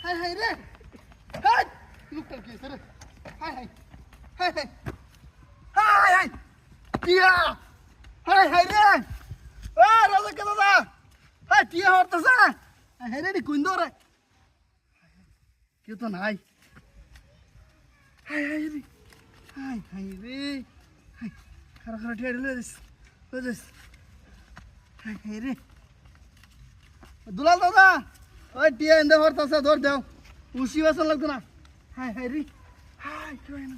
high high রে high লোকটার কি হয়েছে রে হাই হাই হাই হাই হাই হাই টিয়া হাই হাই রে ও রাজা কে দাদা হাই টিয়া হরতেছে হাই হাই রে কুইন দরে কেউ তো নাই হাই হাই রে হাই হাই রে হাই খারা খারা টিয়া রে লইস হাই হাই রে দুলাল দাদা ওই টিয়া এনে হরতেছে ধর দাও উসি বাসন লাগতো না হাই হাই রে হাই কেউ না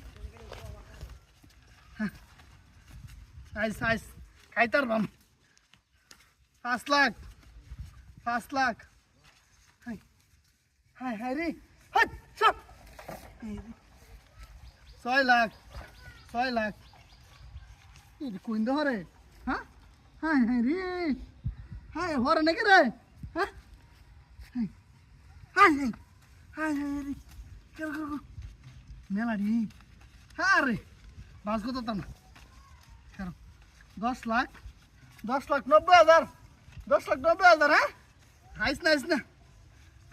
আইস আইস খাইতার বাম 5 লাখ 5 লাখ হাই হাই হাই রে হাই সব 6 লাখ 6 লাখ এই কোন দরে হ্যাঁ হাই হাই রে হাই হরে নাকি রে হ্যাঁ হাই হাই হাই হাই হাই রে কেন মেলাডি হ্যাঁ রে বাস কত তা না 10 লাখ 90,000 10,90,000 হ্যাঁ আইস না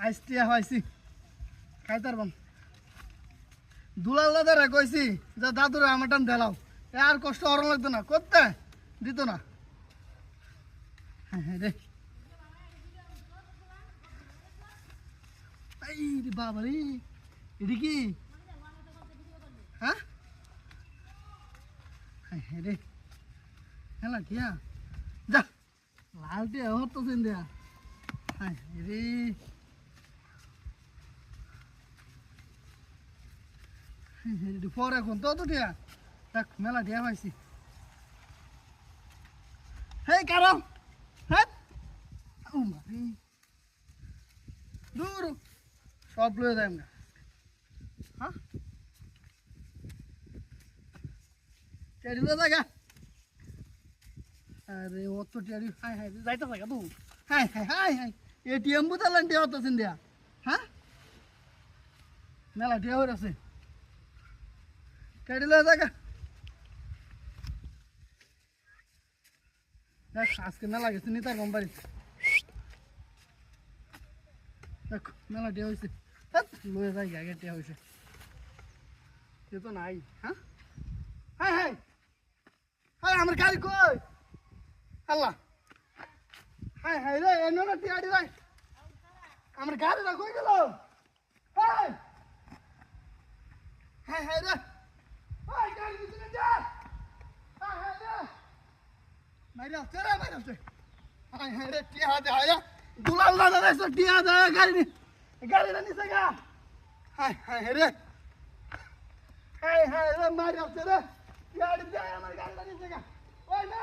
আইস টিয়া হয়েছি খাইতার বাম দুলাল দাদারা কইছি যে দাদুরা আমার টান দেলাও আর কষ্ট হরণ লাগতো না করতে দিত না হ্যাঁ হ্যাঁ রে এই রে বাবা রে এটি কি হ্যাঁ হ্যাঁ হ্যাঁ রে হ্যাঁ টিয়া যা লাল টিয়া হতো সেন দেয়া হ্যাঁ রে পরে এখন তো টিয়া দেখ মেলা টিয়া পাইছি হে কারণ হ্যাঁ ও মারি দূর সব লয়ে যায় না হ্যাঁ টেডিলে জায়গা আরে ও তো টেডি হাই হাই যাইতা জায়গা তুই হাই হাই হাই হাই এটিএম বুতালান টিয়া হতো সিন দিয়া হ্যাঁ মেলা টিয়া হয়ে আছে টেডিলে জায়গা দেখ আজকে মেলা গেছে নি তার কোম্পানি দেখ মেলা টিয়া হয়েছে লয়ে যাই আগে টিয়া হয়েছে সে তো নাই হ্যাঁ হাই হাই হাই আমার গাড়ি কই আল্লাহ হাই হাই রে এনো না টিয়াডি রে আমার গাড়িটা কই গেল হাই হাই হাই রে হাই গাড়ি দিতে যা হাই হাই রে মাইরা চলে মাইরা চলে হাই হাই রে টিয়া দে হায়া দুলাল দাদা রে টিয়া দে গাড়ি না নিছে গা হাই হাই রে হাই হাই রে মাইরা চলে গাড়ি দে আমার গাড়িটা নিছে গা ওই না